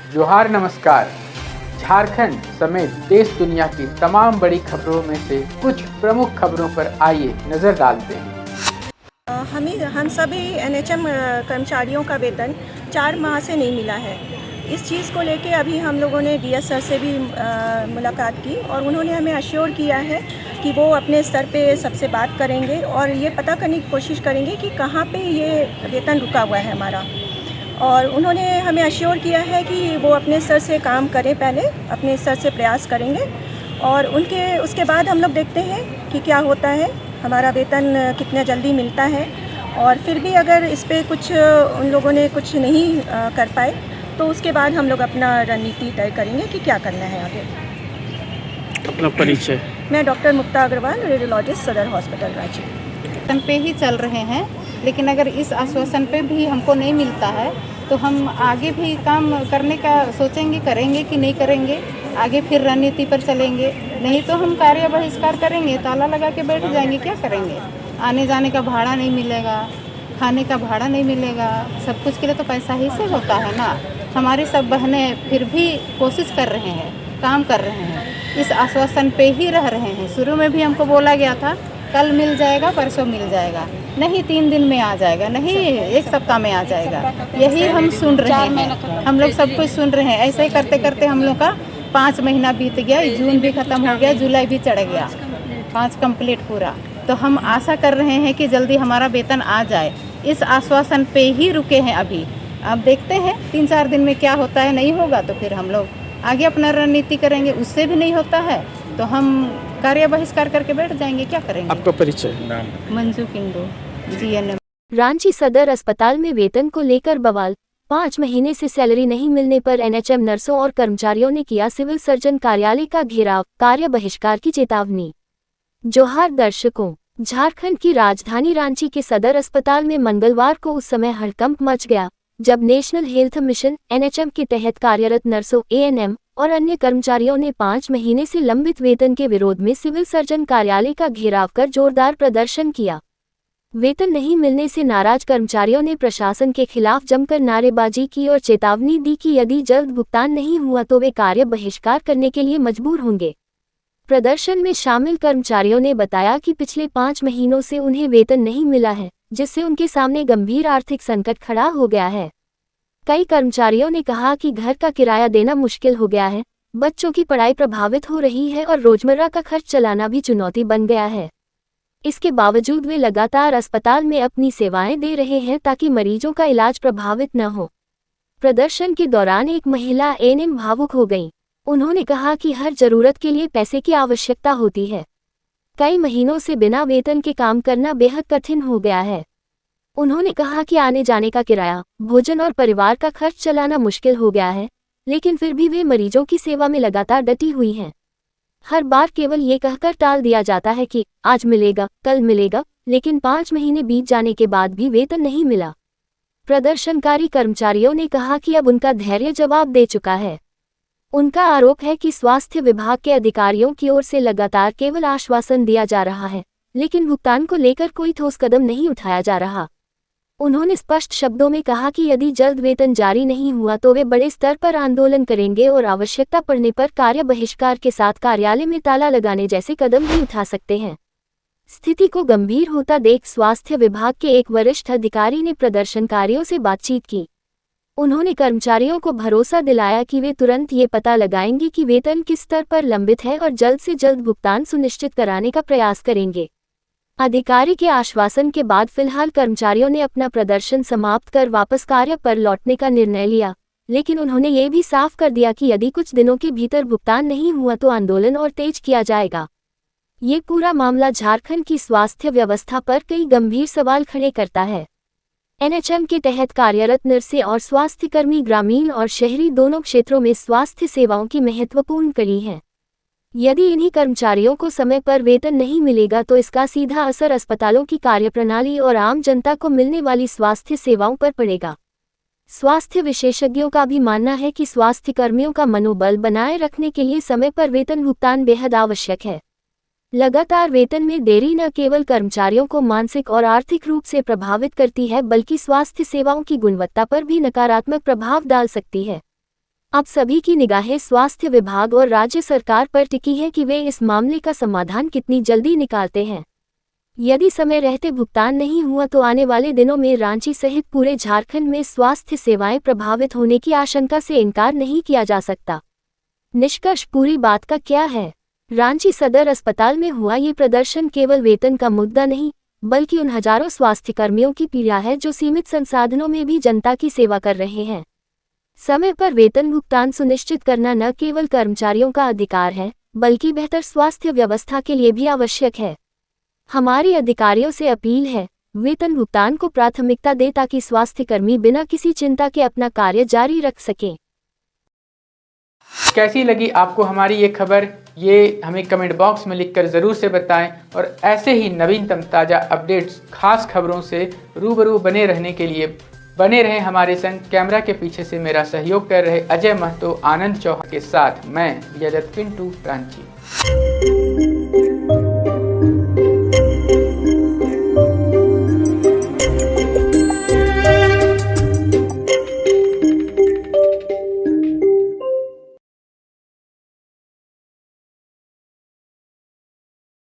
जोहार नमस्कार। झारखंड समेत देश दुनिया की तमाम बड़ी खबरों में से कुछ प्रमुख खबरों पर आइए नजर डालते हैं। हम सभी एनएचएम कर्मचारियों का वेतन 4 माह से नहीं मिला है। इस चीज़ को लेके अभी हम लोगों ने डीएस सर से भी मुलाकात की और उन्होंने हमें अश्योर किया है कि वो अपने स्तर पे सबसे बात करेंगे और ये पता करने की कोशिश करेंगे कि कहाँ पे ये वेतन रुका हुआ है हमारा। और उन्होंने हमें अश्योर किया है कि वो अपने स्तर से काम करें, पहले अपने स्तर से प्रयास करेंगे और उसके बाद हम लोग देखते हैं कि क्या होता है, हमारा वेतन कितना जल्दी मिलता है। और फिर भी अगर इस पर कुछ उन लोगों ने कुछ नहीं कर पाए तो उसके बाद हम लोग अपना रणनीति तय करेंगे कि क्या करना है आगे। अपना परिचय। मैं डॉक्टर मुक्ता अग्रवाल, रेडियोलॉजिस्ट, सदर हॉस्पिटल रांची। आश्वासन पे ही चल रहे हैं, लेकिन अगर इस आश्वासन पे भी हमको नहीं मिलता है तो हम आगे भी काम करने का सोचेंगे, करेंगे कि नहीं करेंगे, आगे फिर रणनीति पर चलेंगे। नहीं तो हम कार्य बहिष्कार करेंगे, ताला लगा के बैठ जाएंगे। क्या करेंगे? आने जाने का भाड़ा नहीं मिलेगा, खाने का भाड़ा नहीं मिलेगा, सब कुछ के लिए तो पैसा ही से होता है ना। हमारी सब बहनें फिर भी कोशिश कर रहे हैं, काम कर रहे हैं, इस आश्वासन पे ही रह रहे हैं। शुरू में भी हमको बोला गया था कल मिल जाएगा, परसों मिल जाएगा, नहीं 3 दिन में आ जाएगा, नहीं 1 सप्ताह में आ जाएगा। यही हम सुन रहे हैं, हम लोग सब कुछ सुन रहे हैं। ऐसे ही करते करते हम लोग का 5 महीना बीत गया, जून भी ख़त्म हो गया, जुलाई भी चढ़ गया, 5 कंप्लीट पूरा। तो हम आशा कर रहे हैं कि जल्दी हमारा वेतन आ जाए। इस आश्वासन पे ही रुके हैं अभी। अब देखते हैं 3-4 दिन में क्या होता है। नहीं होगा तो फिर हम लोग आगे अपना रणनीति करेंगे। उससे भी नहीं होता है तो हम कार्य बहिष्कार करके बैठ जाएंगे। क्या करेंगे? आपका परिचय। नाम मंजू किंडो, जीएनएम। रांची सदर अस्पताल में वेतन को लेकर बवाल। 5 महीने से सैलरी नहीं मिलने पर एनएचएम नर्सों और कर्मचारियों ने किया सिविल सर्जन कार्यालय का घेराव, कार्य बहिष्कार की चेतावनी। जोहार दर्शकों, झारखंड की राजधानी रांची के सदर अस्पताल में मंगलवार को उस समय हड़कंप मच गया जब नेशनल हेल्थ मिशन एनएचएम के तहत कार्यरत नर्सों, एएनएम और अन्य कर्मचारियों ने 5 महीने से लंबित वेतन के विरोध में सिविल सर्जन कार्यालय का घेराव कर जोरदार प्रदर्शन किया। वेतन नहीं मिलने से नाराज कर्मचारियों ने प्रशासन के खिलाफ जमकर नारेबाजी की और चेतावनी दी कि यदि जल्द भुगतान नहीं हुआ तो वे कार्य बहिष्कार करने के लिए मजबूर होंगे। प्रदर्शन में शामिल कर्मचारियों ने बताया कि पिछले 5 महीनों से उन्हें वेतन नहीं मिला है, जिससे उनके सामने गंभीर आर्थिक संकट खड़ा हो गया है। कई कर्मचारियों ने कहा कि घर का किराया देना मुश्किल हो गया है, बच्चों की पढ़ाई प्रभावित हो रही है और रोजमर्रा का खर्च चलाना भी चुनौती बन गया है। इसके बावजूद वे लगातार अस्पताल में अपनी सेवाएं दे रहे हैं ताकि मरीजों का इलाज प्रभावित न हो। प्रदर्शन के दौरान एक महिला एएनएम भावुक हो गई। उन्होंने कहा कि हर जरूरत के लिए पैसे की आवश्यकता होती है। कई महीनों से बिना वेतन के काम करना बेहद कठिन हो गया है। उन्होंने कहा कि आने जाने का किराया, भोजन और परिवार का खर्च चलाना मुश्किल हो गया है, लेकिन फिर भी वे मरीजों की सेवा में लगातार डटी हुई हैं। हर बार केवल ये कहकर टाल दिया जाता है कि आज मिलेगा, कल मिलेगा, लेकिन 5 महीने बीत जाने के बाद भी वेतन नहीं मिला। प्रदर्शनकारी कर्मचारियों ने कहा कि अब उनका धैर्य जवाब दे चुका है। उनका आरोप है कि स्वास्थ्य विभाग के अधिकारियों की ओर से लगातार केवल आश्वासन दिया जा रहा है, लेकिन भुगतान को लेकर कोई ठोस कदम नहीं उठाया जा रहा। उन्होंने स्पष्ट शब्दों में कहा कि यदि जल्द वेतन जारी नहीं हुआ तो वे बड़े स्तर पर आंदोलन करेंगे और आवश्यकता पड़ने पर कार्य बहिष्कार के साथ कार्यालय में ताला लगाने जैसे कदम भी उठा सकते हैं। स्थिति को गंभीर होता देख स्वास्थ्य विभाग के एक वरिष्ठ अधिकारी ने प्रदर्शनकारियों से बातचीत की। उन्होंने कर्मचारियों को भरोसा दिलाया कि वे तुरंत ये पता लगाएंगे कि वेतन किस स्तर पर लंबित है और जल्द से जल्द भुगतान सुनिश्चित कराने का प्रयास करेंगे। अधिकारी के आश्वासन के बाद फिलहाल कर्मचारियों ने अपना प्रदर्शन समाप्त कर वापस कार्य पर लौटने का निर्णय लिया, लेकिन उन्होंने ये भी साफ कर दिया कि यदि कुछ दिनों के भीतर भुगतान नहीं हुआ तो आंदोलन और तेज किया जाएगा। ये पूरा मामला झारखंड की स्वास्थ्य व्यवस्था पर कई गंभीर सवाल खड़े करता है। एनएचएम के तहत कार्यरत नर्सें और स्वास्थ्यकर्मी ग्रामीण और शहरी दोनों क्षेत्रों में स्वास्थ्य सेवाओं की महत्वपूर्ण कड़ी हैं। यदि इन्हीं कर्मचारियों को समय पर वेतन नहीं मिलेगा तो इसका सीधा असर अस्पतालों की कार्यप्रणाली और आम जनता को मिलने वाली स्वास्थ्य सेवाओं पर पड़ेगा। स्वास्थ्य विशेषज्ञों का भी मानना है कि स्वास्थ्यकर्मियों का मनोबल बनाए रखने के लिए समय पर वेतन भुगतान बेहद आवश्यक है। लगातार वेतन में देरी न केवल कर्मचारियों को मानसिक और आर्थिक रूप से प्रभावित करती है बल्कि स्वास्थ्य सेवाओं की गुणवत्ता पर भी नकारात्मक प्रभाव डाल सकती है। अब सभी की निगाहें स्वास्थ्य विभाग और राज्य सरकार पर टिकी है कि वे इस मामले का समाधान कितनी जल्दी निकालते हैं। यदि समय रहते भुगतान नहीं हुआ तो आने वाले दिनों में रांची सहित पूरे झारखंड में स्वास्थ्य सेवाएं प्रभावित होने की आशंका से इनकार नहीं किया जा सकता। निष्कर्ष पूरी बात का क्या है? रांची सदर अस्पताल में हुआ ये प्रदर्शन केवल वेतन का मुद्दा नहीं, बल्कि उन हजारों स्वास्थ्यकर्मियों की पीड़ा है जो सीमित संसाधनों में भी जनता की सेवा कर रहे हैं। समय पर वेतन भुगतान सुनिश्चित करना न केवल कर्मचारियों का अधिकार है, बल्कि बेहतर स्वास्थ्य व्यवस्था के लिए भी आवश्यक है। हमारी अधिकारियों से अपील है, वेतन भुगतान को प्राथमिकता दें ताकि स्वास्थ्यकर्मी बिना किसी चिंता के अपना कार्य जारी रख सकें। कैसी लगी आपको हमारी ये खबर, ये हमें कमेंट बॉक्स में लिखकर ज़रूर से बताएं और ऐसे ही नवीनतम ताज़ा अपडेट्स, खास खबरों से रूबरू बने रहने के लिए बने रहें हमारे संग। कैमरा के पीछे से मेरा सहयोग कर रहे अजय महतो, आनंद चौहान के साथ मैं विजय दत्त, पिंटू, रांची।